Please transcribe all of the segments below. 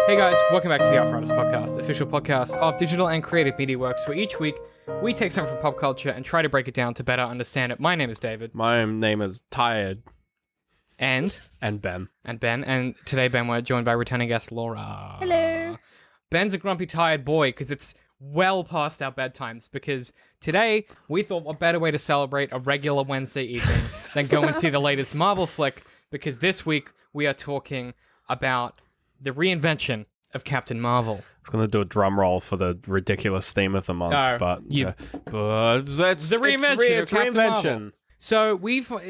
Hey guys, welcome back to the Outriders podcast, official podcast of digital and creative media works, where each week we take something from pop culture and try to break it down to better understand it. My name is David. My name is Tired. And Ben. And today, Ben, we're joined by returning guest Laura. Hello. Ben's a grumpy, tired boy because it's well past our bedtimes, because today we thought a better way to celebrate a regular Wednesday evening than go and see the latest Marvel flick, because this week we are talking about the reinvention of Captain Marvel. I was going to do a drum roll for the ridiculous theme of the month, but that's the reinvention of Captain reinvention. Marvel. So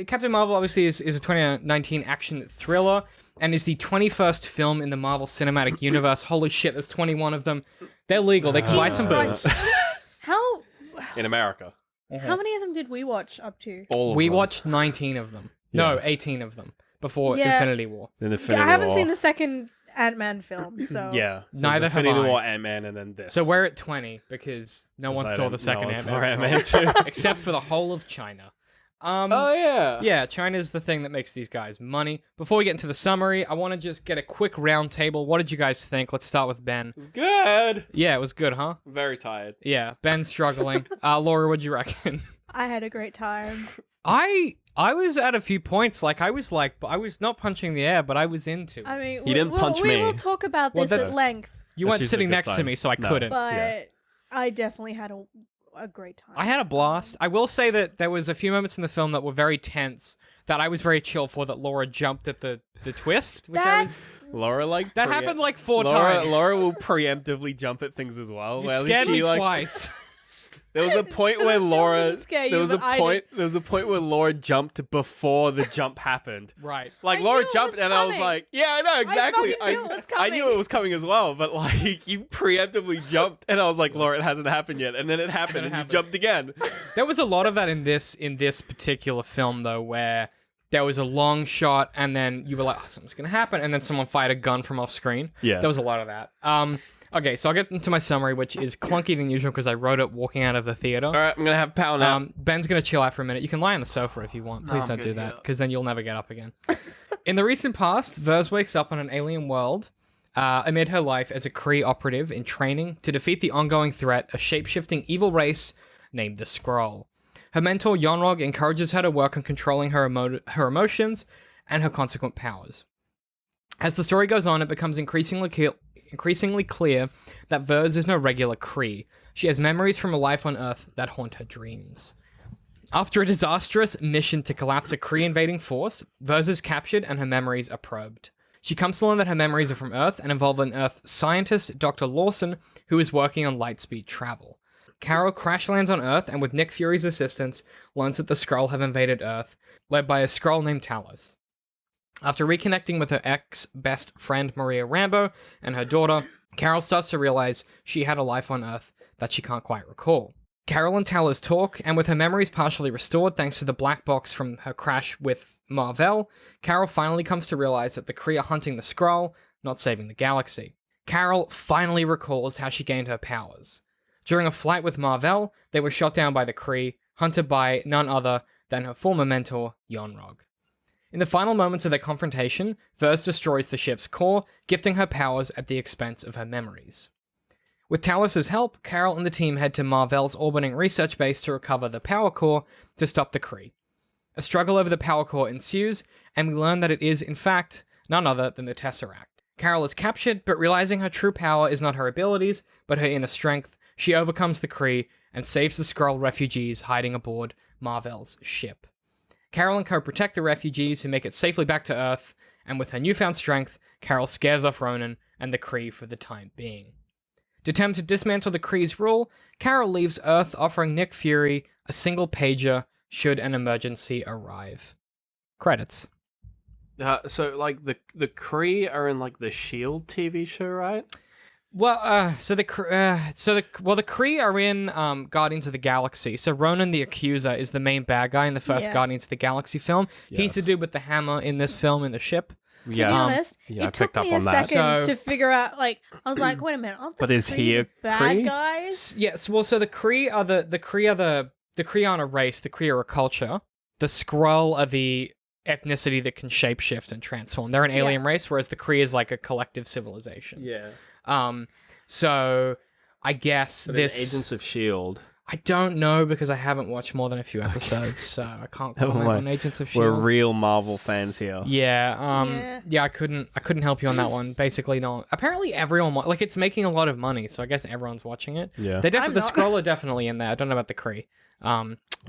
Captain Marvel obviously is a 2019 action thriller and is the 21st film in the Marvel Cinematic Universe. Holy shit, there's 21 of them. They're legal. They can buy some booze. How In America. how many of them did we watch up to? All of We them. watched 19 of them. Yeah. No, 18 of them before Yeah. Infinity War. In Infinity I haven't War. seen the second Ant-Man film, so Yeah. So Neither there's have Infinity I. War, Ant-Man, and then this. So we're at 20 because no one saw the second Ant-Man film, too. except for the whole of China. Oh, yeah. Yeah, China's the thing that makes these guys money. Before we get into the summary, I want to just get a quick round table. What did you guys think? Let's start with Ben. It was good. Yeah, it was good, huh? I'm very tired. Yeah, Ben's struggling. Laura, what'd you reckon? I had a great time. I was at a few points, I was not punching the air, but I was into it. I mean, He didn't punch we me. will talk about Well, this at that's- length, You That's weren't usually sitting a good next to sign. me, so I No. couldn't. but Yeah. I definitely had a great time. I had a blast. I will say that there was a few moments in the film that were very tense, that I was very chill for, that Laura jumped at the twist, which I was... That's Laura, like... That happened like 4 Laura, times. Laura will preemptively jump at things as well. You Well, scared me she, like, twice. There was a point The where film Laura. didn't scare you, There was a but I point. There was a point where Laura jumped before the jump happened. Right. Like I Laura knew it jumped, was and I was coming. like, "Yeah, I know exactly. fucking knew it was I knew coming. it was coming as well." But like, you preemptively jumped, and I was like, "Laura, it hasn't happened yet." And then it happened, and you jumped again. There was a lot of that in this particular film, though, where there was a long shot, and then you were like, "Oh, something's gonna happen," and then someone fired a gun from off screen. Yeah. There was a lot of that. Okay, so I'll get into my summary, which is clunky than usual because I wrote it walking out of the theater. All right, I'm gonna have power now. Ben's gonna chill out for a minute. You can lie on the sofa if you want. Please don't do that, because then you'll never get up again. In the recent past, Vers wakes up on an alien world amid her life as a Kree operative in training to defeat the ongoing threat, a shape-shifting evil race named the Skrull. Her mentor, Yonrog, encourages her to work on controlling her emotions and her consequent powers. As the story goes on, it becomes increasingly clear that Vers is no regular Kree. She has memories from a life on Earth that haunt her dreams. After a disastrous mission to collapse a Kree invading force, Vers is captured and her memories are probed. She comes to learn that her memories are from Earth and involve an Earth scientist, Dr. Lawson, who is working on lightspeed travel. Carol crash lands on Earth and with Nick Fury's assistance, learns that the Skrull have invaded Earth, led by a Skrull named Talos. After reconnecting with her ex-best friend Maria Rambeau and her daughter, Carol starts to realize she had a life on Earth that she can't quite recall. Carol and Talos talk, and with her memories partially restored thanks to the black box from her crash with Mar-Vell, Carol finally comes to realize that the Kree are hunting the Skrull, not saving the galaxy. Carol finally recalls how she gained her powers. During a flight with Mar-Vell, they were shot down by the Kree, hunted by none other than her former mentor, Yonrog. In the final moments of their confrontation, Vers destroys the ship's core, gifting her powers at the expense of her memories. With Talos' help, Carol and the team head to Mar-Vell's orbiting research base to recover the power core to stop the Kree. A struggle over the power core ensues, and we learn that it is, in fact, none other than the Tesseract. Carol is captured, but realizing her true power is not her abilities, but her inner strength, she overcomes the Kree and saves the Skrull refugees hiding aboard Mar-Vell's ship. Carol and co protect the refugees who make it safely back to Earth, and with her newfound strength, Carol scares off Ronan and the Kree for the time being. Determined to dismantle the Kree's rule, Carol leaves Earth, offering Nick Fury a single pager should an emergency arrive. Credits. So like the Kree are in like the Shield TV show, right? Well, the Kree are in Guardians of the Galaxy. So Ronan the Accuser is the main bad guy in the first Yeah. Guardians of the Galaxy film. He's the Yes. dude with the hammer in this film in the ship. To be Yes. honest, Yeah, I it took picked up me a on that. second So- to figure out. Like, I was like, wait a minute, aren't the But is Kree he a the bad Kree? guys? Yes, well, so the Kree aren't a race. The Kree are a culture. The Skrull are the ethnicity that can shapeshift and transform. They're an alien race, whereas the Kree is like a collective civilization. Yeah. So I guess So this Agents of Shield. I don't know because I haven't watched more than a few episodes, so I can't comment on Agents of We're Shield. real Marvel fans here. Yeah, I couldn't help you on that one. Basically, no. Apparently, everyone like it's making a lot of money, so I guess everyone's watching it. Yeah. They definitely the not. Skrull are definitely in there. I don't know about the Kree.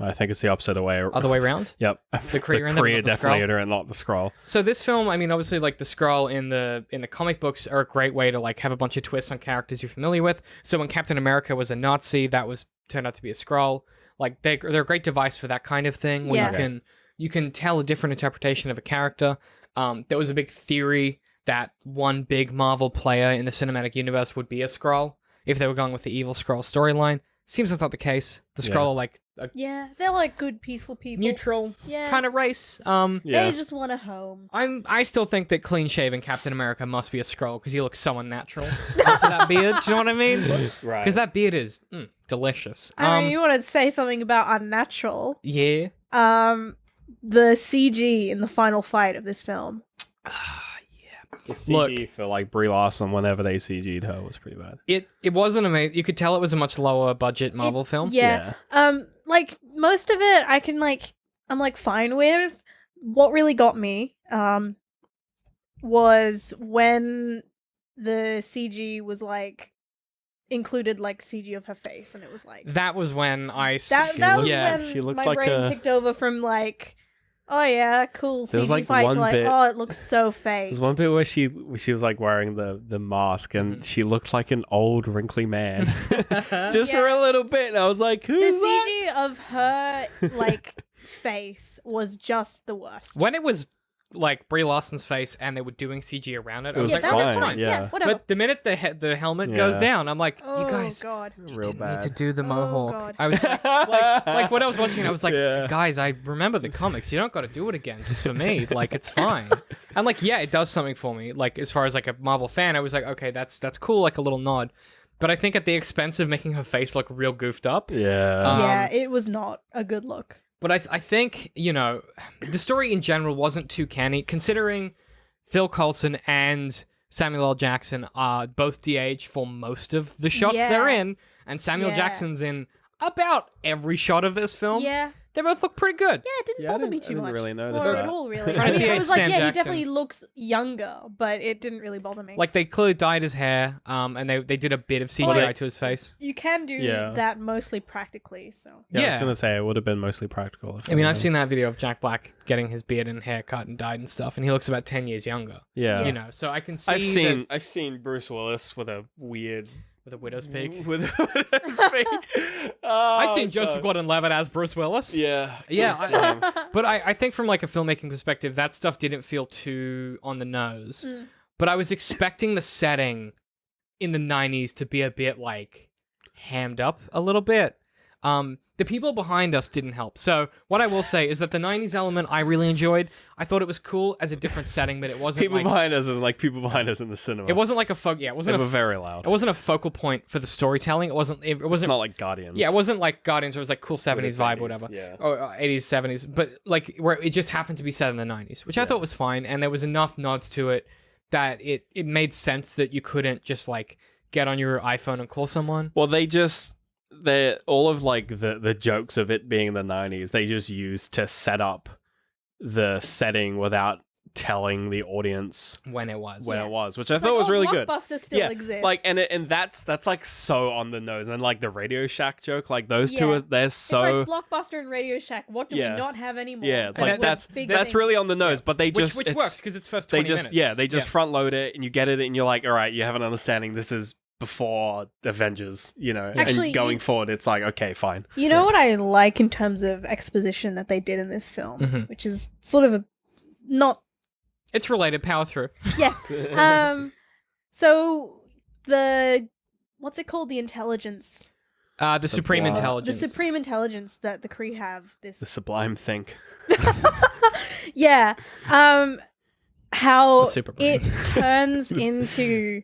I think it's the opposite way. Other way around. Yep. The Kree are in there, but not the definitely Skrull. in it and not the Skrull. So this film, I mean, obviously, like the Skrull in the comic books are a great way to like have a bunch of twists on characters you're familiar with. So when Captain America was a Nazi, that was turned out to be a Skrull. Like they're a great device for that kind of thing where you can tell a different interpretation of a character. There was a big theory that one big Marvel player in the cinematic universe would be a Skrull if they were going with the evil Skrull storyline. Seems that's not the case. The Skrull are like a they're like good, peaceful people. neutral Yeah. kind of race. They just want a home. I still think that clean-shaven Captain America must be a Skrull because he looks so unnatural after that beard. Do you know what I mean? Right. Because that beard is delicious. I mean, you want to say something about unnatural? Yeah. The CG in the final fight of this film. The CG for like Brie Larson whenever they CG'd her was pretty bad. It wasn't amazing. You could tell it was a much lower budget Marvel film. Yeah. Like most of it, I'm like fine with. What really got me, was when the CG was like included like CG of her face, and it was like That was when I. that was when she looked my like brain a- ticked over from like, oh yeah, cool There was, CG like, fight one to like, bit- oh, it looks so fake. There's one bit where she was like wearing the mask and she looked like an old wrinkly man. Just for a little bit. And I was like, The who's that? CG of her like face was just the worst. When it was like Brie Larson's face and they were doing CG around it, I It was was like, that oh, was that's fine, fine. yeah. Whatever. But the minute the helmet goes Yeah. down, I'm like, Oh, you guys God. Real didn't bad. need to do the Oh, mohawk. God. I was like when I was watching it, I was like, Yeah. guys, I remember the comics. You don't got to do it again just for me. Like it's fine. And like, yeah, it does something for me. Like as far as like a Marvel fan, I was like, okay, that's cool, like a little nod. But I think at the expense of making her face look real goofed up. Yeah. Yeah, it was not a good look. But I think, you know, the story in general wasn't too canny, considering Phil Coulson and Samuel L. Jackson are both DH for most of the shots Yeah. they're in, and Samuel Yeah. Jackson's in about every shot of this film. Yeah. They both look pretty good. Yeah, it didn't Yeah, I bother me didn't- I too didn't much. really notice or that. at all, really. Trying I to mean, I DH was like, Sam yeah, he Jackson. definitely looks younger, but it didn't really bother me. Like, they clearly dyed his hair, and they did a bit of CGI like- to his face. you can do Yeah. that mostly practically, so. I Yeah. was gonna say it would have been mostly practical. I mean, I've seen that video of Jack Black getting his beard and hair cut and dyed and stuff, and he looks about 10 years younger. Yeah. You know, so I can see I've seen Bruce Willis with a weird with a widow's peak. with a widow's peak. I've seen Oh, Joseph God. Gordon-Levitt as Bruce Willis. Yeah. Yeah, Damn. But I think from like a filmmaking perspective, that stuff didn't feel too on the nose. But I was expecting the setting in the 90s to be a bit like hammed up a little bit. The people behind us didn't help. So what I will say is that the 90s element I really enjoyed. I thought it was cool as a different setting, but it wasn't People like behind us is like people behind us in the cinema. it wasn't like a it wasn't They a were very loud. it wasn't a focal point for the storytelling. It wasn't It's not like Guardians. yeah, it wasn't like Guardians where it was like cool 70s With its vibe 80s or whatever. yeah. Or 80s, 70s. But like where it just happened to be set in the 90s, which I thought was fine. And there was enough nods to it that it made sense that you couldn't just like get on your iPhone and call someone. Well, they're all of like the jokes of it being the 90s. They just used to set up the setting without telling the audience When it was. when it was, which I It's thought like, was oh, really good. Blockbuster still Yeah, exists. like and that's like so on the nose, and like the Radio Shack joke, like those two Yeah. are they're so it's like Blockbuster and Radio Shack. What do Yeah. we not have anymore? yeah. It's And like that's- that's big that's things. really on the nose, but they just Which it's- works because it's first they 20 just minutes. yeah they just front load it and you get it and you're like, all right, you have an understanding. This is before Avengers, you know, Actually, and going you- forward, it's like, okay, fine. You know what I like in terms of exposition that they did in this film, Mhm. which is sort of a not It's related. Power through. yes. So what's it called? The intelligence, The Supreme Sublime. Intelligence. the supreme intelligence that the Kree have. The This, sublime think. yeah. How The super brain. it turns into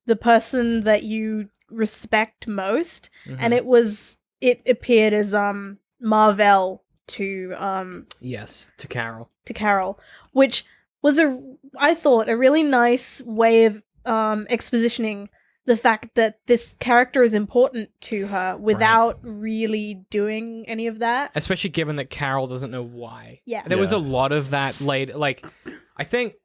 the person that you respect most, Mhm. and it appeared as Marvel to Yes, to Carol. which was I thought a really nice way of expositioning the fact that this character is important to her without really doing any of that. Especially given that Carol doesn't know why. Yeah. There was a lot of that later. Like, I think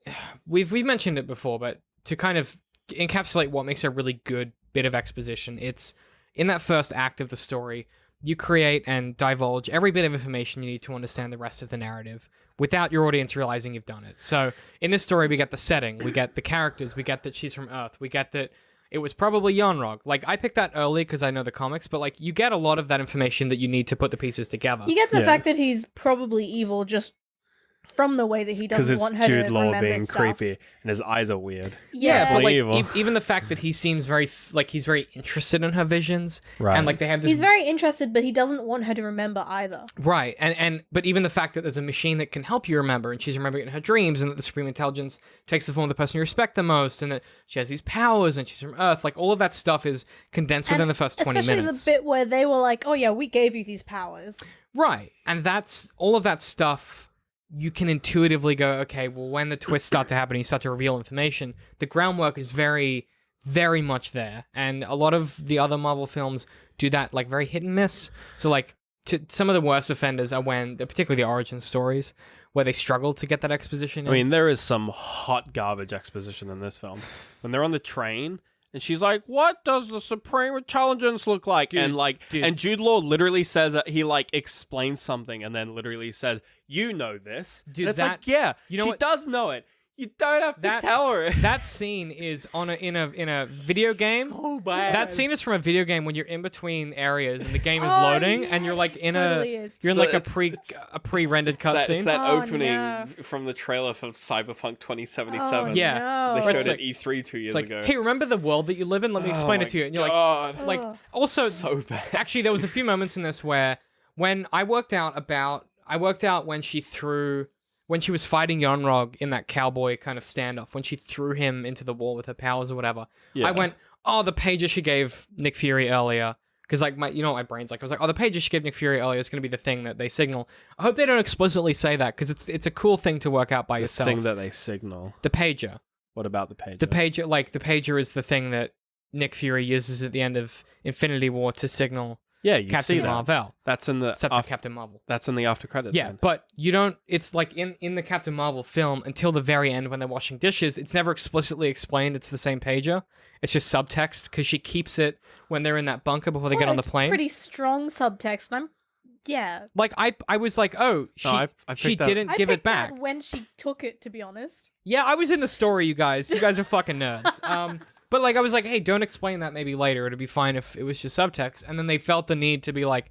we've mentioned it before, but to kind of encapsulate what makes a really good bit of exposition, it's in that first act of the story, you create and divulge every bit of information you need to understand the rest of the narrative without your audience realizing you've done it. So in this story, we get the setting, we get the characters, we get that she's from Earth, we get that it was probably Yonrog. Like, I picked that early because I know the comics, but, like, you get a lot of that information that you need to put the pieces together. You get the fact that he's probably evil just from the way that he doesn't want her to Jude Law remember being stuff. creepy and his eyes are weird. Yeah, but, like, evil. even the fact that he seems very, he's very interested in her visions. Right. And, like, they have this... He's very interested, but he doesn't want her to remember either. Right, but even the fact that there's a machine that can help you remember, and she's remembering it in her dreams, and that the Supreme Intelligence takes the form of the person you respect the most, and that she has these powers, and she's from Earth, like, all of that stuff is condensed within the first 20 especially minutes. the bit where they were like, oh yeah, we gave you these powers. Right, and that's, all of that stuff, you can intuitively go, okay, well, when the twists start to happen, you start to reveal information, the groundwork is very, very much there, and a lot of the other Marvel films do that, like, very hit and miss, so, like, some of the worst offenders are when, particularly the origin stories, where they struggle to get that exposition in. I mean, there is some hot garbage exposition in this film. When they're on the train, and she's like, "What does the Supreme Intelligence look like?" Dude, and Jude Law literally says that he like explains something, and then literally says, "You know this." Dude, and it's that- like, yeah, you know she what? does know it. You don't have to tell her. That scene is in a video game. So bad. That scene is from a video game when you're in between areas and the game is Oh, loading, and you're like in totally is. you're in like a pre-rendered It's that cutscene. Oh, opening no. from the trailer for Cyberpunk 2077. Oh, Yeah. no. They But showed it's it like- at E3 2 years It's like, ago. hey, remember the world that you live in? Let me explain Oh it to you. And my you're God. like, Ugh. also, So bad. actually, there was a few moments in this where when I worked out when she was fighting Yonrog in that cowboy kind of standoff, when she threw him into the wall with her powers or whatever, Yeah. I went, oh, the pager she gave Nick Fury earlier. Because, like, you know what my brain's like? I was like, oh, the pager she gave Nick Fury earlier is going to be the thing that they signal. I hope they don't explicitly say that, because it's a cool thing to work out by The yourself. thing that they signal. The pager. What about the pager? The pager is the thing that Nick Fury uses at the end of Infinity War to signal Yeah, you see Captain that. Marvel. That's in the Except for Captain Marvel. That's in the after credits. Yeah, scene. but you don't. It's like in the Captain Marvel film until the very end when they're washing dishes. It's never explicitly explained. It's the same pager. It's just subtext because she keeps it when they're in that bunker before they get on the It's plane. pretty strong subtext. And yeah. Like I was like, oh, I she picked that- didn't I give it picked that back. when she took it, to be honest. Yeah, I was in the story, you guys. You guys are fucking nerds. But like I was like, hey, don't explain that maybe later. It'd be fine if it was just subtext. And then they felt the need to be like,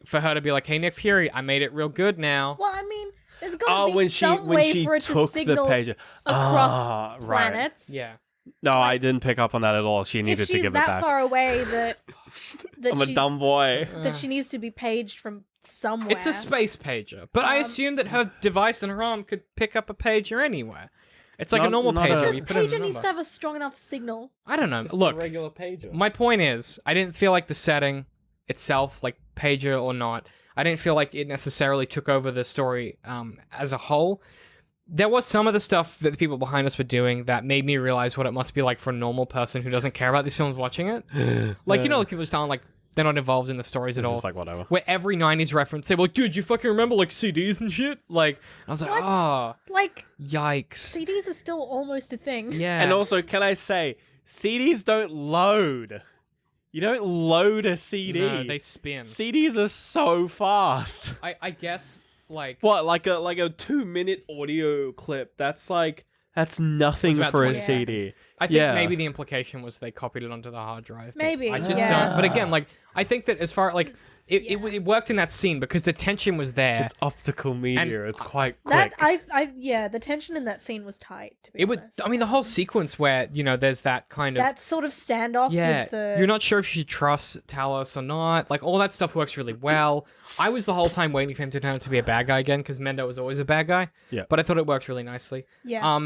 for her to be like, hey, Nick Fury, I made it real good now. Well, I mean, there's got to be when some when way she for it to took the signal pager across right. planets. Yeah. No, I didn't pick up on that at all. She If needed she's to give it that back. far away that I'm a she's- dumb boy. that she needs to be paged from somewhere. It's a space pager, but I assumed that her device in her arm could pick up a pager anywhere. It's like a Not- normal not pager. a- You put in a pager needs number. to have a strong enough signal. I don't know. Look, regular pager. my point is, I didn't feel like the setting itself, like pager or not, I didn't feel like it necessarily took over the story as a whole. There was some of the stuff that the people behind us were doing that made me realize what it must be like for a normal person who doesn't care about these films watching it. Like, you know, like people just aren't like, they're not involved in the stories at all. It's like whatever. Where every 90s reference, they were like, dude, you fucking remember like CDs and shit? Like, I was like, What? oh, Like, yikes. CDs are still almost a thing. Yeah. And also, can I say, CDs don't load. You don't load a CD. No, they spin. CDs are so fast. I guess, like... What, like a 2-minute audio clip? That's nothing about for a 20 CD. I think Yeah. maybe the implication was they copied it onto the hard drive. but Maybe, I just yeah. don't. But again, like, I think that as far, like, it worked in that scene because the tension was there. It's optical media. It's quite That quick. yeah, the tension in that scene was tight. To be It would, honest. I mean, the whole sequence where, you know, there's that kind of... that sort of standoff Yeah, with the. you're not sure if you should trust Talos or not. Like, all that stuff works really well. I was the whole time waiting for him to turn out to be a bad guy again, because Mendo was always a bad guy. Yeah. But I thought it worked really nicely. Yeah.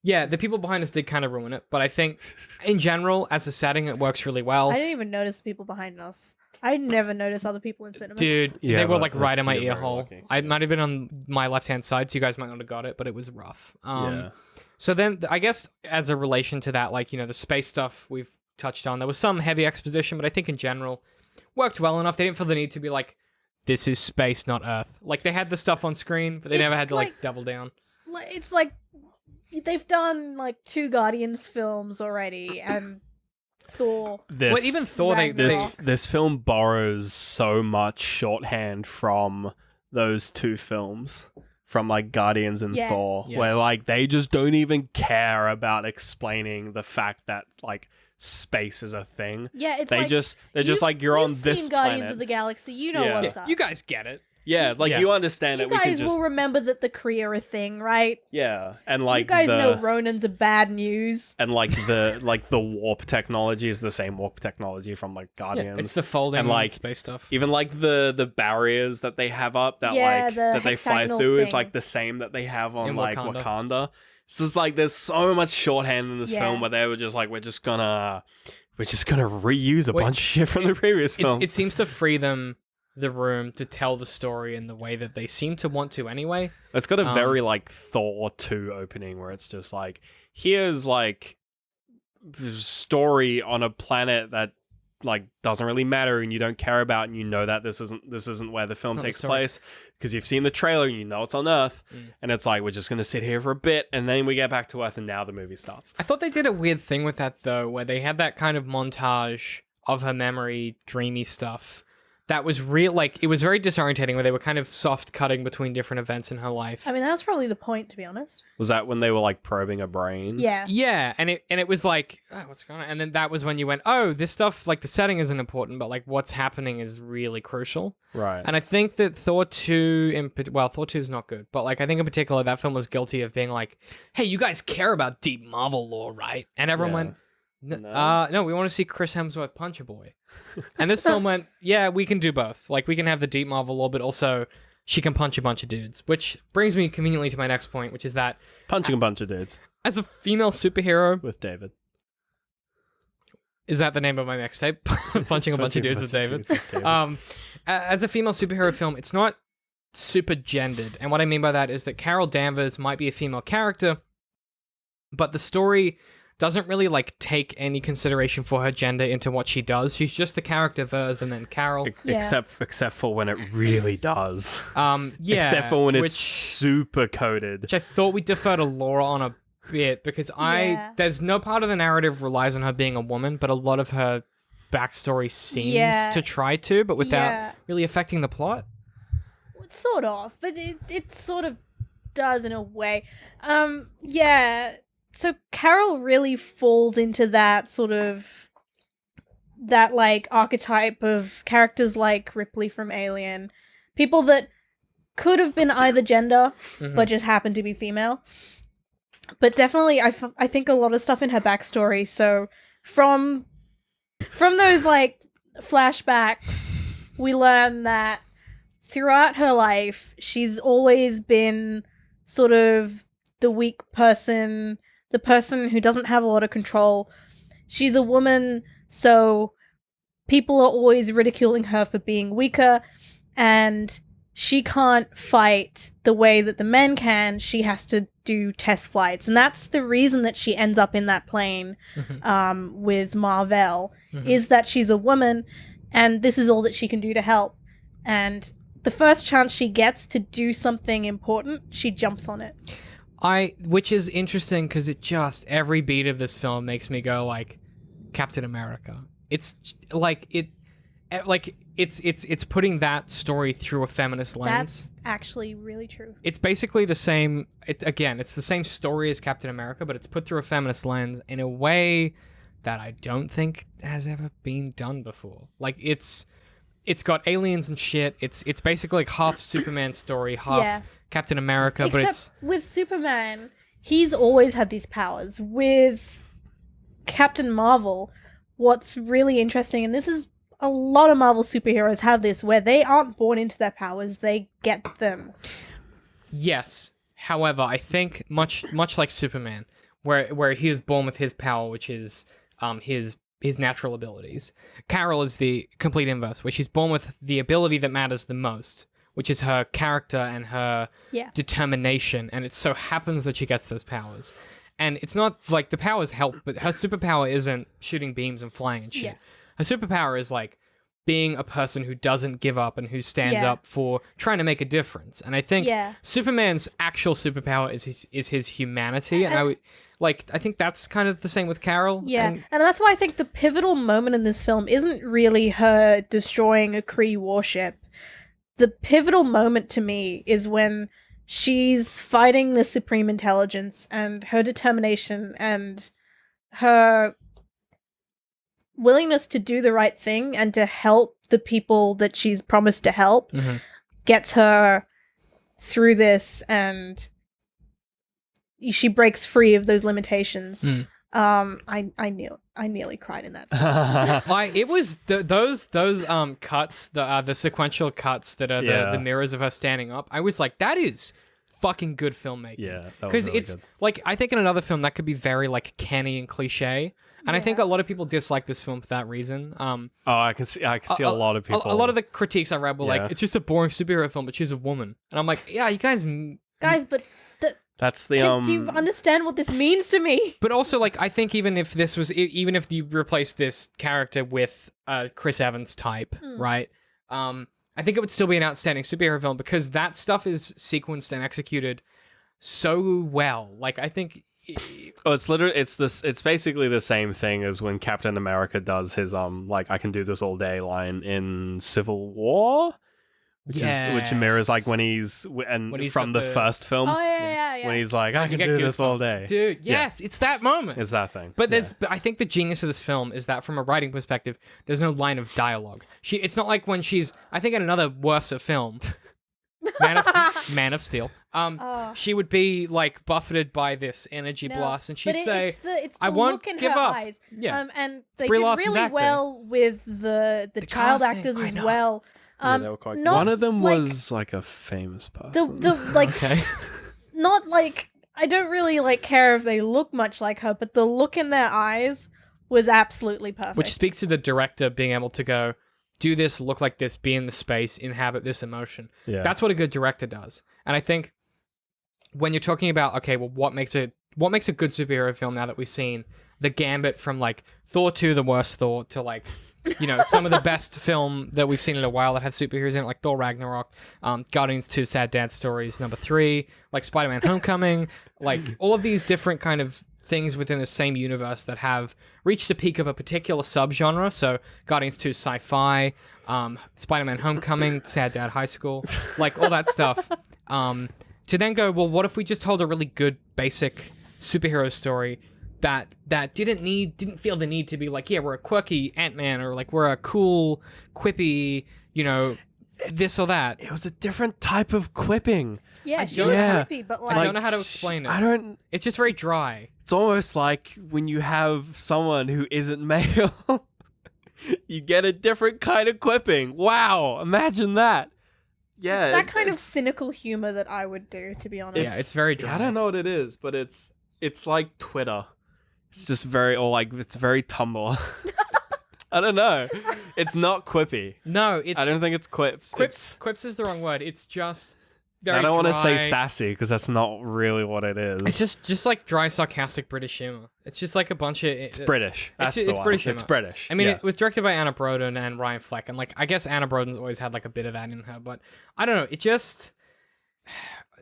Yeah, the people behind us did kind of ruin it, but I think, in general, as a setting, it works really well. I didn't even notice the people behind us. I never notice other people in cinemas. Dude, Yeah, they were but like right in my you're ear very hole. lucky. I might have been on my left-hand side, so you guys might not have got it, but it was rough. Yeah. So then, I guess as a relation to that, like, the space stuff we've touched on, there was some heavy exposition, but I think in general, worked well enough. They didn't feel the need to be like, this is space, not Earth. Like, they had the stuff on screen, but they never had to, like, double down. It's like, they've done, like, 2 Guardians films already, and Thor. This, Well, even Thor, this film borrows so much shorthand from those 2 films, from like Guardians and Yeah. Thor, Yeah. where like they just don't even care about explaining the fact that like space is a thing. Yeah, it's They're like, just like you're on you've this seen Guardians planet. of the Galaxy, you know Yeah. what's up. You guys get it. Yeah, like Yeah. you understand You it. We can guys just will remember that the Kree are a thing, right? yeah, and like you guys the know Ronins are bad news. and like the warp technology is the same warp technology from like Guardians. It's the folding And, like, space stuff. Even like the barriers that they have up that Yeah, like the that they fly hexagonal through is thing. like the same that they have on In like Wakanda. Wakanda. So it's like there's so much shorthand in this Yeah. film where they were just like we're just gonna reuse a Wait, bunch of shit from the previous film. It seems to free them the room to tell the story in the way that they seem to want to anyway. It's got a very like Thor 2 opening where it's just like here's like this story on a planet that like doesn't really matter and you don't care about and you know that this isn't where the film not the takes story. place because you've seen the trailer and you know it's on Earth and it's like we're just gonna sit here for a bit and then we get back to Earth and now the movie starts. I thought they did a weird thing with that though, where they had that kind of montage of her memory, dreamy stuff. That was real, like, it was very disorientating where they were kind of soft cutting between different events in her life. I mean, that's probably the point, to be honest. Was that when they were like probing a brain? Yeah. Yeah, and it was like, oh, what's going on? And then that was when you went, oh, this stuff, like the setting isn't important, but like what's happening is really crucial. Right. And I think that Thor 2, Thor 2 is not good, but like I think in particular that film was guilty of being like, hey, you guys care about deep Marvel lore, right? And everyone went, no, we want to see Chris Hemsworth punch a boy. And this film went, yeah, we can do both. Like we can have the deep Marvel lore, but also she can punch a bunch of dudes, which brings me conveniently to my next point, which is that Punching a bunch of dudes as a female superhero, with David. is that the name of my mixtape? Punching a bunch of dudes with David. As a female superhero film, it's not super gendered. And what I mean by that is that Carol Danvers might be a female character, but the story doesn't really like take any consideration for her gender into what she does. She's just the character Vers and then Carol. Yeah. Except for when it really does. Yeah. Except for when it's which super coded. I thought we'd defer to Laura on a bit because Yeah. there's no part of the narrative relies on her being a woman, but a lot of her backstory seems Yeah. to try to, but without Yeah. really affecting the plot. Sort of, but it sort of does in a way. Yeah. So Carol really falls into that sort of that like archetype of characters like Ripley from Alien, people that could have been either gender but just happened to be female. But definitely, I think a lot of stuff in her backstory. So from those like flashbacks, we learn that throughout her life, she's always been sort of the weak person, the person who doesn't have a lot of control. She's a woman, so people are always ridiculing her for being weaker, and she can't fight the way that the men can. She has to do test flights, and that's the reason that she ends up in that plane with Marvel, is that she's a woman, and this is all that she can do to help. And the first chance she gets to do something important, she jumps on it. Which is interesting because it just, every beat of this film makes me go like, Captain America. It's like, it's putting that story through a feminist lens. That's actually really true. It's basically the same, it's the same story as Captain America, but it's put through a feminist lens in a way that I don't think has ever been done before. Like, it's got aliens and shit. It's basically like half Superman story, half Captain America, but it's... with Superman, he's always had these powers. With Captain Marvel, what's really interesting, and this is a lot of Marvel superheroes have this, where they aren't born into their powers, they get them. Yes. However, I think much like Superman, where he is born with his power, which is his his natural abilities. Carol is the complete inverse, where she's born with the ability that matters the most, which is her character and her determination, and it so happens that she gets those powers. And it's not like the powers help, but her superpower isn't shooting beams and flying and shit. Yeah. Her superpower is like being a person who doesn't give up and who stands up for trying to make a difference. And I think Superman's actual superpower is his humanity, and I think that's kind of the same with Carol. Yeah, and that's why I think the pivotal moment in this film isn't really her destroying a Kree warship. The pivotal moment to me is when she's fighting the Supreme Intelligence, and her determination and her willingness to do the right thing and to help the people that she's promised to help gets her through this, and she breaks free of those limitations. I nearly cried in that scene. It was those cuts, the sequential cuts that are the mirrors of her standing up. I was like, that is fucking good filmmaking. Yeah, because really it's good. Like, I think in another film that could be very like canny and cliche, and I think a lot of people dislike this film for that reason. I can see a lot of people. A lot of the critiques I read were like, it's just a boring superhero film, but she's a woman, and I'm like, yeah, you guys, but. That's the Do you understand what this means to me? But also, like, I think even if you replace this character with Chris Evans type, right? I think it would still be an outstanding superhero film because that stuff is sequenced and executed so well. Like, I think. It's basically the same thing as when Captain America does his like I can do this all day line in Civil War. Which mirrors like when he's from the first film. Oh yeah. When he's like, I can do this all day, dude. Yes, it's that moment. It's that thing. But but I think the genius of this film is that from a writing perspective, there's no line of dialogue. It's not like when she's. I think in another worse film, Man of Steel. She would be like buffeted by this energy blast, and she'd say, it's the "I won't look in give her up." Eyes. Yeah, and they did really well with the child casting, actors as well. They were quite one of them was like a famous person. Not like I don't really like care if they look much like her, but the look in their eyes was absolutely perfect. Which speaks to the director being able to go, do this, look like this, be in the space, inhabit this emotion. Yeah. That's what a good director does. And I think when you're talking about, okay, well, what makes a good superhero film now that we've seen the gambit from like Thor 2, the worst Thor, to like, you know, some of the best film that we've seen in a while that have superheroes in it, like Thor Ragnarok, Guardians 2, Sad Dad Stories, number 3, like Spider-Man Homecoming, like all of these different kind of things within the same universe that have reached the peak of a particular subgenre. So Guardians 2 sci-fi, Spider-Man Homecoming, Sad Dad High School, like all that stuff. To then go, well, what if we just told a really good basic superhero story that didn't feel the need to be like, yeah, we're a quirky Ant-Man, or like we're a cool, quippy, you know, this or that. It was a different type of quipping. Yeah, she was quippy, but like... I don't know how to explain it. It's just very dry. It's almost like when you have someone who isn't male, you get a different kind of quipping. Wow, imagine that. Yeah, it's that kind of cynical humor that I would do, to be honest. Yeah, it's very dry. I don't know what it is, but it's like Twitter. It's just it's very Tumblr. I don't know. It's not quippy. No, I don't think it's quips. Quips is the wrong word. It's just very I don't want to dry. say sassy because that's not really what it is. It's just like dry, sarcastic British humor. It's just like a bunch of... It's British. That's it's British humor. It's British. I mean, it was directed by Anna Broden and Ryan Fleck, and like I guess Anna Broden's always had like a bit of that in her, but I don't know. It just...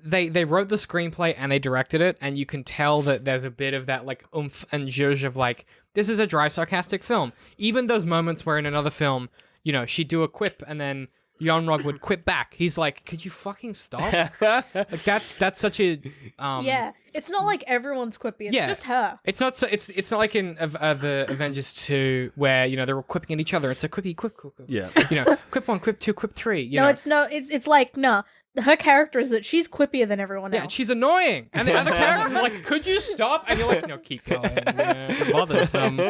They wrote the screenplay and they directed it, and you can tell that there's a bit of that like oomph and zhuzh of like, this is a dry, sarcastic film. Even those moments where in another film, you know, she'd do a quip and then Yon-Rogg would quip back. He's like, could you fucking stop? Like that's such a yeah, it's not like everyone's quippy. It's just her. It's not so. It's not like in the Avengers 2 where you know they're all quipping at each other. It's a quippy quip. Yeah, you know, quip 1, quip 2, quip 3. You know? It's like no. Her character is that she's quippier than everyone else. Yeah, she's annoying. And the other characters are like, could you stop? And you're like, no, keep going. It bothers them.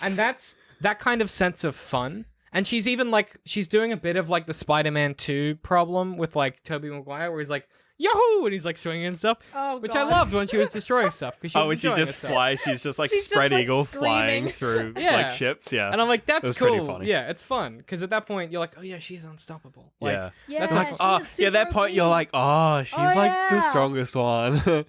And that's that kind of sense of fun. And she's even like, she's doing a bit of like the Spider-Man 2 problem with like Tobey Maguire, where he's like, Yahoo! And he's like swinging and stuff, which I loved when she was destroying stuff. Because when she just flies, she's just like She's spread just, like, eagle screaming. flying through Yeah. like ships. Yeah. And I'm like, that's was pretty cool. funny. Yeah, it's fun. Because at that point, you're like, oh yeah, she's unstoppable. Like, Yeah. Yeah, That's Like, she oh, was yeah, super that point OP. you're like, oh, she's like the yeah. strongest one.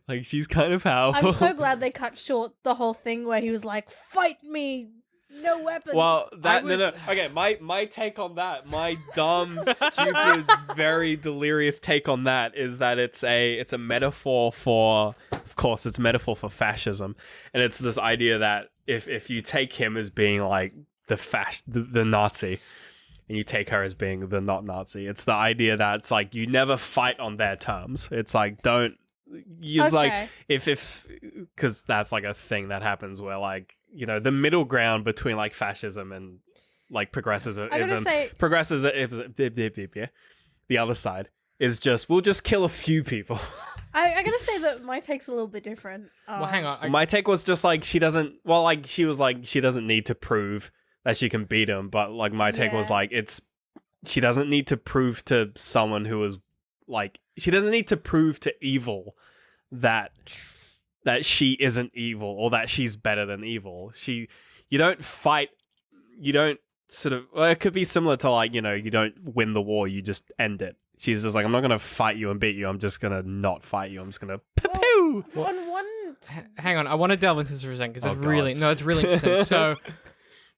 Like, she's kind of powerful. I'm so glad they cut short the whole thing where he was like, "Fight me, no weapons." Well, that was- no. Okay, my take on that, my dumb, stupid, very delirious take on that is that it's a metaphor for, of course, it's a metaphor for fascism, and it's this idea that if you take him as being like the Nazi, and you take her as being the not Nazi, it's the idea that it's like you never fight on their terms. It's like don't. It's like Okay. if because that's like a thing that happens where like the middle ground between like fascism and like progressivism, I gotta say, the other side is just we'll just kill a few people. I gotta say that my take's a little bit different. well, hang on. My take was just like she doesn't need to prove that she can beat him, but like my take was Yeah. like she doesn't need to prove to someone who is like she doesn't need to prove to evil that she isn't evil or that she's better than evil. You don't fight, you don't sort of, well, it could be similar to like, you don't win the war, you just end it. She's just like, I'm not going to fight you and beat you, I'm just going to not fight you, I'm just going to pew. on one. Hang on, I want to delve into this for a second because Oh, it's God. really it's really interesting. So,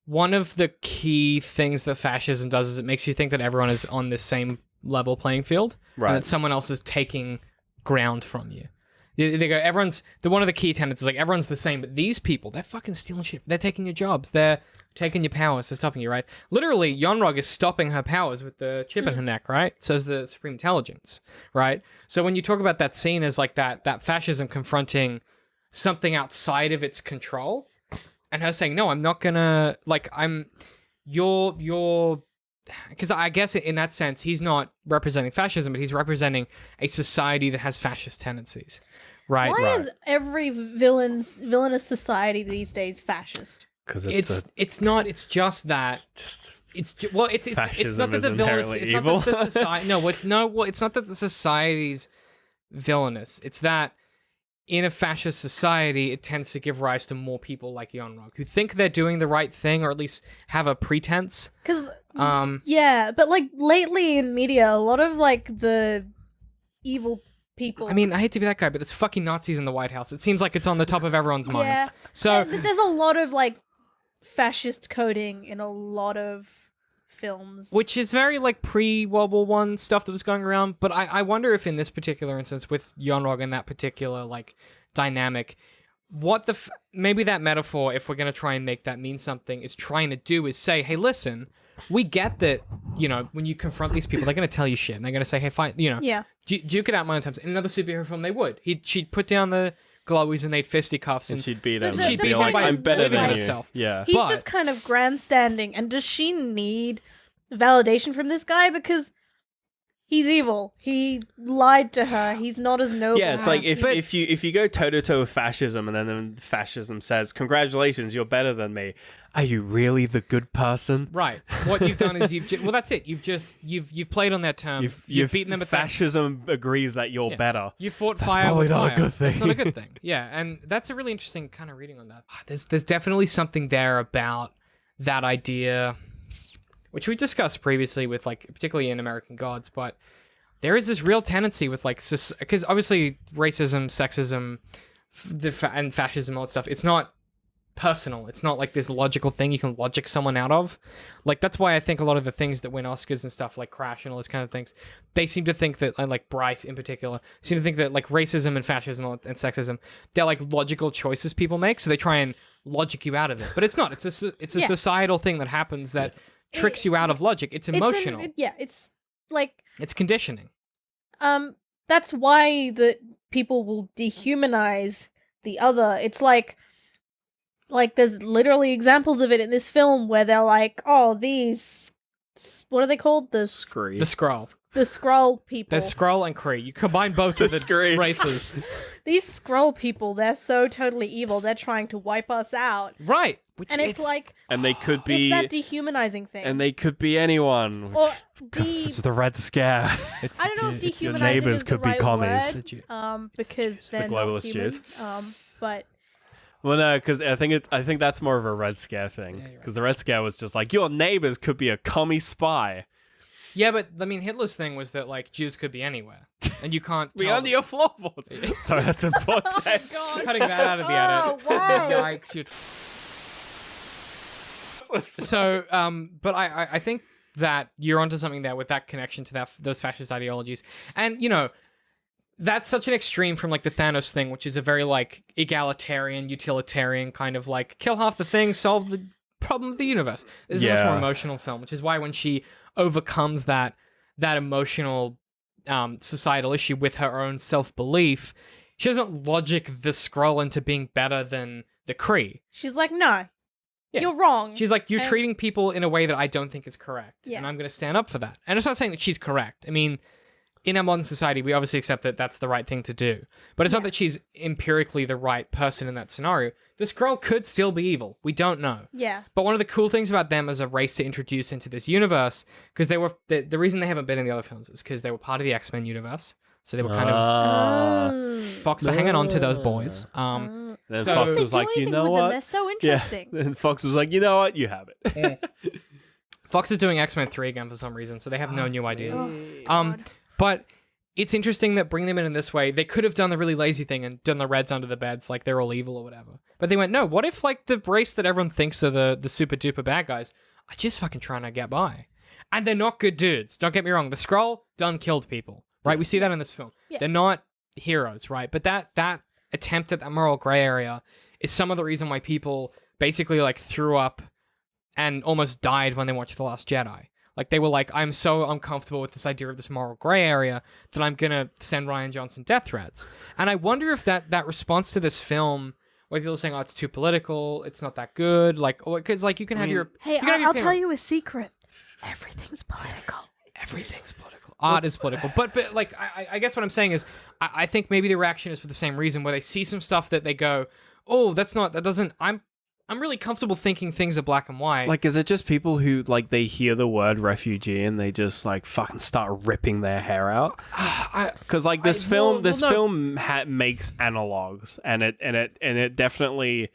one of the key things that fascism does is it makes you think that everyone is on the same level playing field, and Right. that someone else is taking ground from you. They go, one of the key tenets is like everyone's the same, but these people, they're fucking stealing shit. They're taking your jobs. They're taking your powers. They're stopping you, right? Literally, Yonrog is stopping her powers with the chip in her neck, right? So is the Supreme Intelligence, right? So when you talk about that scene as like that fascism confronting something outside of its control, and her saying, no, I'm not gonna, like, you're, because I guess in that sense, he's not representing fascism, but he's representing a society that has fascist tendencies, right? Why is every villainous society these days fascist? Because It's not. It's just that. just It's not Fascism that the is villainous. inherently It's evil. not that the society. No, it's no. Well, it's not that the society's villainous. It's that in a fascist society, it tends to give rise to more people like Yonrog who think they're doing the right thing, or at least have a pretense. Because Um, yeah, but like lately in media, a lot of like the evil people. I mean, I hate to be that guy, but there's fucking Nazis in the White House. It seems like it's on the top of everyone's minds. Yeah. So But there's a lot of like fascist coding in a lot of films. which is very like pre-World War One stuff that was going around. But I wonder if in this particular instance with Yonrog and that particular like dynamic, what the maybe that metaphor, if we're gonna try and make that mean something, is trying to do is say, hey, listen, we get that, when you confront these people, they're gonna tell you shit, and they're gonna say, hey, fine, yeah. duke it out my own terms. In another superhero film, they would. She'd put down the glowies and they'd fisticuffs and and she'd beat But him. the- She'd the be point like, is I'm better that, than like, you. herself. Yeah. He's But- just kind of grandstanding. And does she need validation from this guy? Because he's evil. He lied to her. He's not as noble. Yeah, it's like as- if you go toe to toe with fascism, and then fascism says, "Congratulations, you're better than me." Are you really the good person? right. What you've done is well, that's it. You've played on their terms. You've beaten them at that. Fascism agrees that you're Yeah. better. You fought That's fire probably with not a fire. good That's not a thing. good thing. Yeah, and that's a really interesting kind of reading on that. There's definitely something there about that idea, which we discussed previously with like particularly in American Gods, but there is this real tendency with like because obviously racism, sexism, and fascism, all that stuff. It's not personal. It's not like this logical thing you can logic someone out of. Like that's why I think a lot of the things that win Oscars and stuff like Crash and all those kind of things, they seem to think that, and like Bright in particular, seem to think that like racism and fascism and sexism, they're like logical choices people make. So they try and logic you out of it, but it's not. It's a Yeah. societal thing that happens that tricks you out of logic. It's emotional. It's like It's conditioning. that's why the people will dehumanize the other. It's like there's literally examples of it in this film where they're like, oh, these what are they called? The Skrull. The Skrull people. There's Skrull and Kree. You combine both of The the Kree. races. these Skrull people, they're so totally evil. They're trying to wipe us out. Right. Which And it's like, And they could it's be, that dehumanizing thing. and they could be anyone. or It's the Red Scare. I don't know if it's the dehumanizing neighbors is the could be right commies. word, because the they're globalist not human. Jews. But Well, no, because I think that's more of a Red Scare thing. Yeah, you're Because the Red Scare was just like, your neighbors could be a commie spy. Yeah, but I mean, Hitler's thing was that like Jews could be anywhere, and you can't Be tell under your floorboards. Sorry, that's important. oh god, cutting that out of the edit. why? Yikes! So, but I think that you're onto something there with that connection to those fascist ideologies, and you know, that's such an extreme from like the Thanos thing, which is a very like egalitarian, utilitarian kind of like kill half the things, solve the problem of the universe. This is a much more emotional film, which is why when she overcomes that emotional societal issue with her own self-belief, she doesn't logic the Skrull into being better than the Kree. She's like, no, Yeah. you're wrong. She's like, you're And- treating people in a way that I don't think is correct, Yeah. and I'm going to stand up for that. And it's not saying that she's correct. I mean, in our modern society, we obviously accept that that's the right thing to do. But it's not that she's empirically the right person in that scenario. The Skrull could still be evil. We don't know. Yeah. But one of the cool things about them as a race to introduce into this universe, because they were the reason they haven't been in the other films is because they were part of the X-Men universe. So they were kind of Fox were hanging on to those boys. Then So- Fox They was do like, you anything know with them, what? They're so Yeah. interesting. Then Fox was like, you know what? You have it. Fox is doing X-Men 3 again for some reason, so they have no new ideas. Oh, God. But it's interesting that bringing them in this way, they could have done the really lazy thing and done the Reds under the beds, like they're all evil or whatever. But they went, no, what if like the race that everyone thinks are the super duper bad guys are just fucking trying to get by? And they're not good dudes. Don't get me wrong. The Skrull done killed people, right? We see that in this film. Yeah. They're not heroes, right? But that attempt at that moral gray area is some of the reason why people basically like threw up and almost died when they watched The Last Jedi. Like, they were like, I'm so uncomfortable with this idea of this moral gray area that I'm going to send Ryan Johnson death threats. And I wonder if that response to this film, where people are saying, oh, it's too political, it's not that good, like, because, like, you can have your... Hey, you can have your I'll opinion. tell you a secret. Everything's political. Everything's political. Art is political. But like, I guess what I'm saying is, I think maybe the reaction is for the same reason, where they see some stuff that they go, oh, I'm really comfortable thinking things are black and white. Like, is it just people who, like, they hear the word refugee and they just, like, fucking start ripping their hair out? Because, like, this film makes analogs, and it definitely...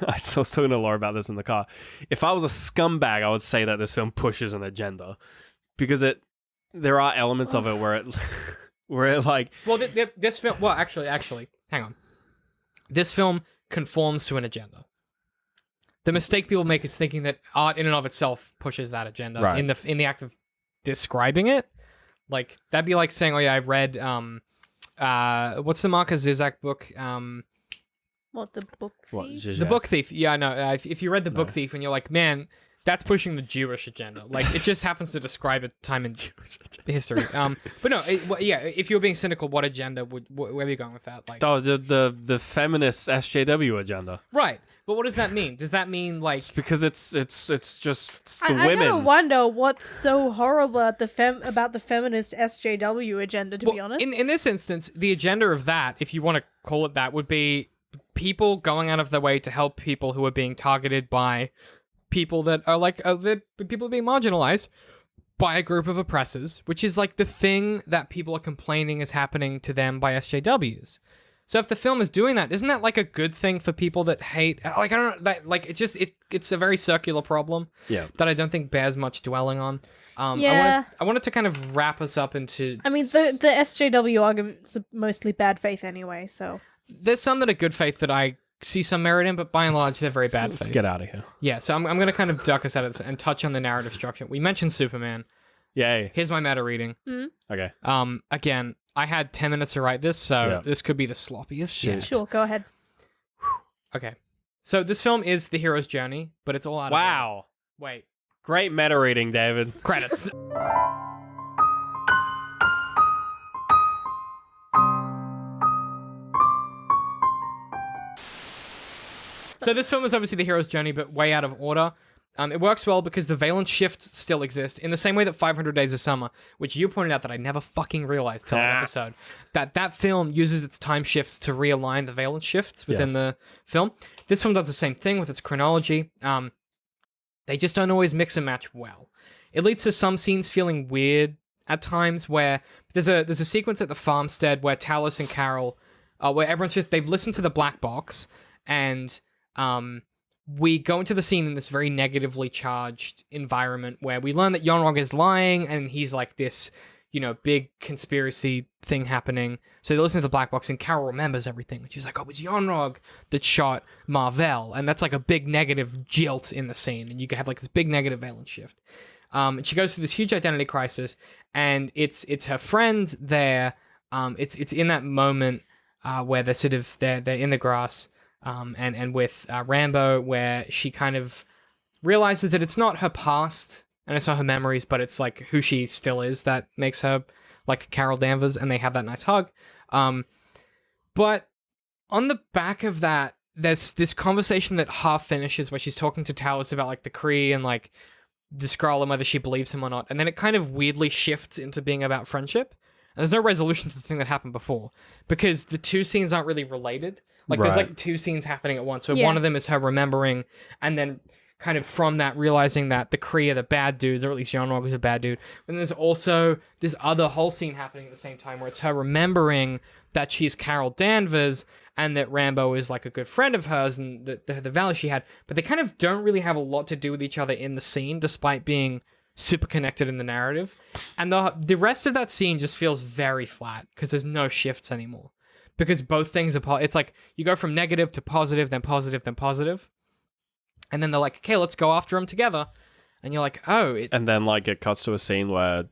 I was talking to Laura about this in the car. If I was a scumbag, I would say that this film pushes an agenda. Because there are elements of it where it, like... Well, this film... Well, actually, hang on. This film conforms to an agenda. The mistake people make is thinking that art in and of itself pushes that agenda Right. in the act of describing it. Like, that'd be like saying, oh yeah, I read what's the Marcus Zuzak book? What, the book What, thief? Zizek? The Book Thief. Yeah, no. If you read the Book Thief and you're like, man, that's pushing the Jewish agenda. Like, it just happens to describe a time in history. But no, yeah. If you're being cynical, what agenda where are you going with that? Like, Oh, the feminist SJW agenda. right. But what does that mean? Does that mean like? It's because it's the I women. gotta wonder what's so horrible at about the feminist SJW agenda, to be honest. In this instance, the agenda of that, if you want to call it that, would be people going out of their way to help people who are being targeted by people that are like people being marginalized by a group of oppressors, which is like the thing that people are complaining is happening to them by SJWs. So if the film is doing that, isn't that like a good thing for people that hate? Like, I don't know, that like it's a very circular problem. Yeah. That I don't think bears much dwelling on. Yeah. I wanted to kind of wrap us up into. I mean, the SJW arguments are mostly bad faith anyway, so. There's some that are good faith that I see some merit in, but by and large, they're very bad Let's faith. get out of here. Yeah, so I'm going to kind of duck us out of this and touch on the narrative structure. We mentioned Superman. Yay. Here's my meta reading. Okay. Again, I had 10 minutes to write this, so Yeah. this could be the sloppiest shit. Sure, go ahead. Okay. So this film is the hero's journey, but it's all out of Wow. order. Wait. Great meta reading, David. Credits. So this film is obviously the hero's journey, but way out of order. It works well because the valence shifts still exist in the same way that 500 Days of Summer, which you pointed out that I never fucking realized till that episode, that film uses its time shifts to realign the valence shifts within the film. This film does the same thing with its chronology. They just don't always mix and match well. It leads to some scenes feeling weird at times, where there's a sequence at the farmstead where Talos and Carol, where everyone's they've listened to the black box, and we go into the scene in this very negatively charged environment where we learn that Yonrog is lying and he's like this, big conspiracy thing happening. So they listen to the black box and Carol remembers everything. And she's like, oh, it was Yonrog that shot Marvell. And that's like a big negative jilt in the scene. And you have like this big negative valence shift. And she goes through this huge identity crisis, and it's her friend there. It's in that moment where they're sort of they're in the grass. And with Rambo, where she kind of realizes that it's not her past and it's not her memories, but it's like who she still is that makes her like Carol Danvers, and they have that nice hug. But on the back of that, there's this conversation that half finishes where she's talking to Talos about like the Kree and like the Skrull and whether she believes him or not, and then it kind of weirdly shifts into being about friendship. And there's no resolution to the thing that happened before because the two scenes aren't really related. Like there's like two scenes happening at once, where one of them is her remembering, and then kind of from that realizing that the Kree are the bad dudes, or at least Yonrog is a bad dude. And there's also this other whole scene happening at the same time where it's her remembering that she's Carol Danvers and that Rambo is like a good friend of hers and the value she had. But they kind of don't really have a lot to do with each other in the scene, despite being super connected in the narrative. And the rest of that scene just feels very flat because there's no shifts anymore. Because both things are, it's like you go from negative to positive, then positive, then positive. And then they're like, okay, let's go after them together. And you're like, oh. And then like it cuts to a scene where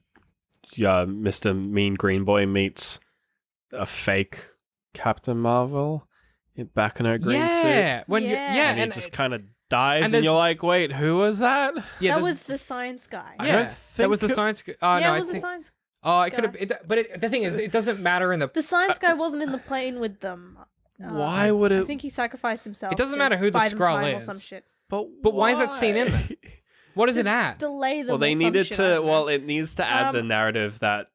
Mr. Mean Green Boy meets a fake Captain Marvel back in her green suit. And he just kind of dies, and you're like, wait, who was that? Yeah, that was the science guy. That was the science guy. The science guy. Oh, it could have. But the thing is, it doesn't matter in the. The science guy wasn't in the plane with them. Why would it? I think he sacrificed himself. It doesn't matter who the Skrull is. Or some shit. But why is that scene in there? What is it at? Delay them. Well, they needed to. Well, it needs to add the narrative that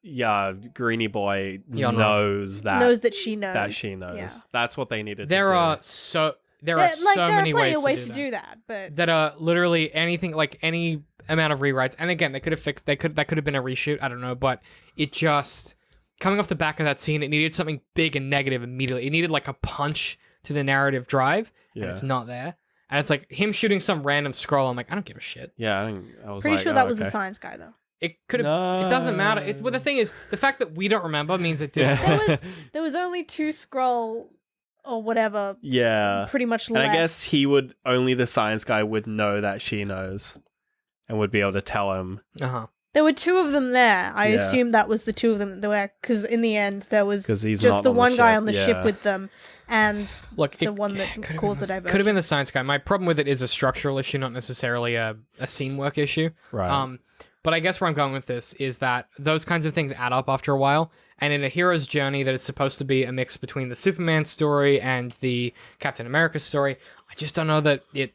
Greenie Boy knows that she knows that she knows. Yeah. That's what they needed. There are so many ways to do that, but that are literally anything like any amount of rewrites. And again, they could have fixed. That could have been a reshoot. I don't know, but it just coming off the back of that scene, it needed something big and negative immediately. It needed like a punch to the narrative drive, and it's not there. And it's like him shooting some random Skrull. I'm like, I don't give a shit. Yeah, I was pretty like, sure that was the science guy though. It could have. No. It doesn't matter. Well, the thing is, the fact that we don't remember means it didn't. There was only 2 Skrull or whatever. Yeah, pretty much. And I guess only the science guy would know that she knows, and would be able to tell him. There were 2 of them there. I assume that was the 2 of them that were, because in the end there was just the one guy on the ship with them, and the one that caused the diversion. Could have been the science guy. My problem with it is a structural issue, not necessarily a scene work issue. Right. But I guess where I'm going with this is that those kinds of things add up after a while, and in a hero's journey that is supposed to be a mix between the Superman story and the Captain America story, I just don't know that it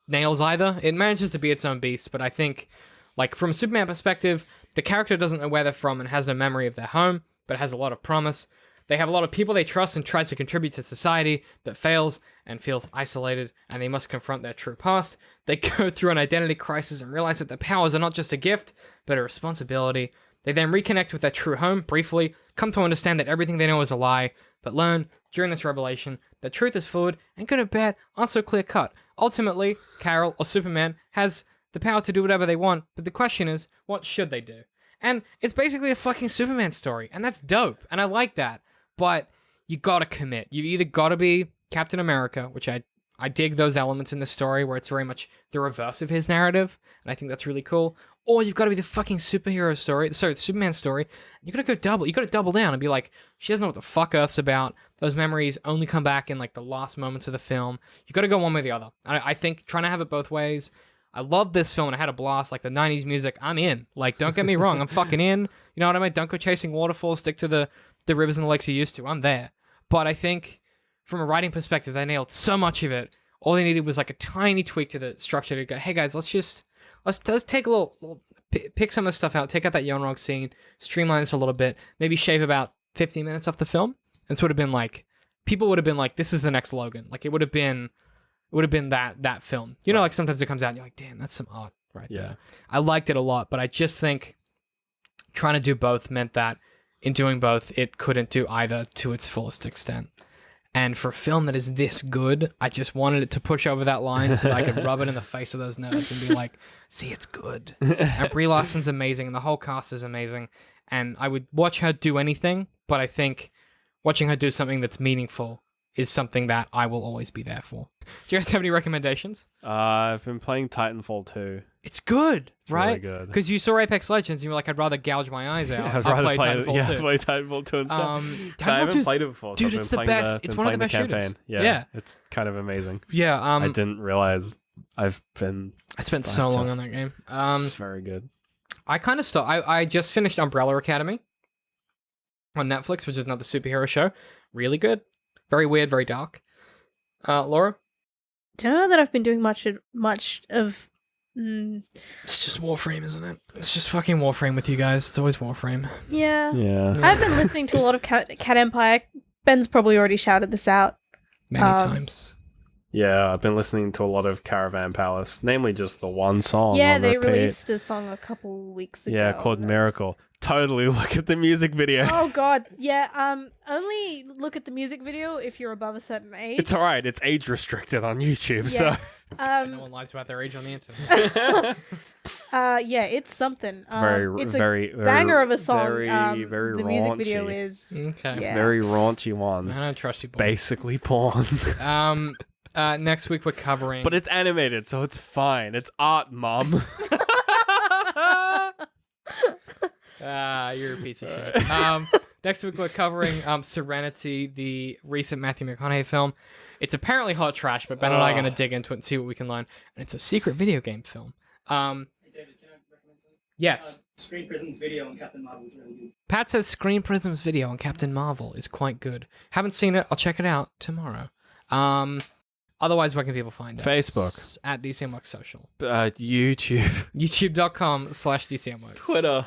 nails either. It manages to be its own beast, but I think, like, from a Superman perspective, the character doesn't know where they're from and has no memory of their home, but has a lot of promise. They have a lot of people they trust and tries to contribute to society, but fails and feels isolated, and they must confront their true past. They go through an identity crisis and realize that their powers are not just a gift, but a responsibility. They then reconnect with their true home briefly, come to understand that everything they know is a lie, but learn, during this revelation, that truth is fluid and good and bad aren't so clear-cut. Ultimately, Carol, or Superman, has the power to do whatever they want, but the question is, what should they do? And it's basically a fucking Superman story, and that's dope, and I like that. But you gotta commit. You either gotta be Captain America, which I dig those elements in the story where it's very much the reverse of his narrative, and I think that's really cool. Or you've got to be the fucking superhero story, the Superman story. You gotta double down and be like, she doesn't know what the fuck Earth's about. Those memories only come back in like the last moments of the film. You gotta go one way or the other. I think trying to have it both ways. I love this film and I had a blast. Like the 90s music, I'm in. Like, don't get me wrong, I'm fucking in. You know what I mean? Don't go chasing waterfalls, stick to the rivers and the lakes you used to. I'm there. But I think from a writing perspective, they nailed so much of it. All they needed was like a tiny tweak to the structure to go, hey guys, let's take a little pick some of the stuff out, take out that Yonrog scene, streamline this a little bit, maybe shave about 15 minutes off the film. And so it would have been like, people would have been like, this is the next Logan. Like it would have been that film. You know, like sometimes it comes out and you're like, damn, that's some art right there. I liked it a lot, but I just think trying to do both meant that in doing both, it couldn't do either to its fullest extent. And for a film that is this good, I just wanted it to push over that line so that I could rub it in the face of those nerds and be like, see, it's good. And Brie Larson's amazing, and the whole cast is amazing. And I would watch her do anything, but I think watching her do something that's meaningful is something that I will always be there for. Do you guys have any recommendations? I've been playing Titanfall 2. It's good, right? Really good. Because you saw Apex Legends and you were like, I'd rather gouge my eyes out. I'd rather play Titanfall 2. play Titanfall 2 instead. I Titanfall haven't 2's played it before. dude, so it's I've the been best. playing It's one of the best campaign. shooters. Yeah, it's kind of amazing. Yeah, I didn't realize I spent so long on that game. It's very good. I kind of stopped. I just finished Umbrella Academy on Netflix, which is another superhero show. Really good. Very weird, very dark. Laura? Don't know that I've been doing much of. It's just Warframe, isn't it? It's just fucking Warframe with you guys. It's always Warframe. Yeah. Yeah. I've been listening to a lot of Cat Empire. Ben's probably already shouted this out. Many times. Yeah, I've been listening to a lot of Caravan Palace, namely just the one song. Yeah, on they repeat. released a song a couple weeks ago. Yeah, called Miracle. Totally look at the music video. Oh god, yeah. Only look at the music video if you're above a certain age. It's alright, it's age restricted on YouTube, Yeah. so No one lies about their age on the internet. Yeah, it's something. it's very, it's very, a banger of a song. very, very the raunchy. music video is Okay. yeah. Very raunchy one. I don't trust you, boy. Basically porn. Next week we're covering... But it's animated, so it's fine. It's art, mom. You're a piece of shit. Next week we're covering Serenity, the recent Matthew McConaughey film. It's apparently hot trash, but Ben and I are going to dig into it and see what we can learn. And it's a secret video game film. Hey David, can I recommend something? Yes. Screen Prism's video on Captain Marvel is really good. Pat says Screen Prism's video on Captain Marvel is quite good. Haven't seen it. I'll check it out tomorrow. Otherwise, where can people find us? Facebook. At DCMworks Social. YouTube. YouTube.com/DCMworks. Twitter.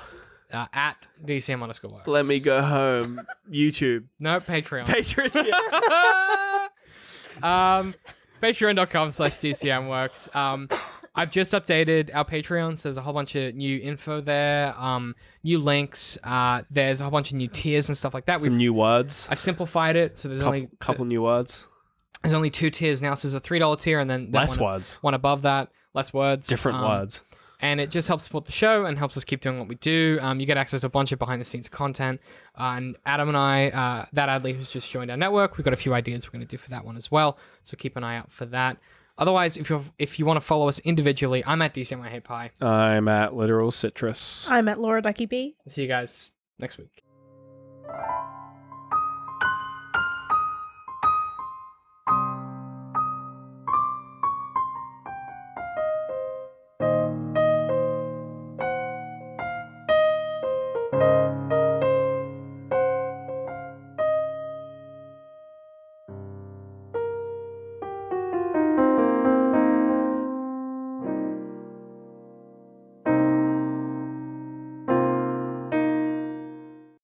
At DCM_works. Let me go home. YouTube. No, Patreon. Patreon. Patreon.com/DCMworks. I've just updated our Patreons. There's a whole bunch of new info there, new links. There's a whole bunch of new tiers and stuff like that. Some new words. I've simplified it, so there's Couple new words. There's only 2 tiers now. So there's a $3 tier and then Less words. One above that, less words. Different words. And it just helps support the show and helps us keep doing what we do. You get access to a bunch of behind-the-scenes content. And Adam and I, that Adley who's just joined our network, we've got a few ideas we're going to do for that one as well. So keep an eye out for that. Otherwise, if you want to follow us individually, I'm at DCM I Hate Pie. I'm at Literal Citrus. I'm at Laura Ducky B. See you guys next week.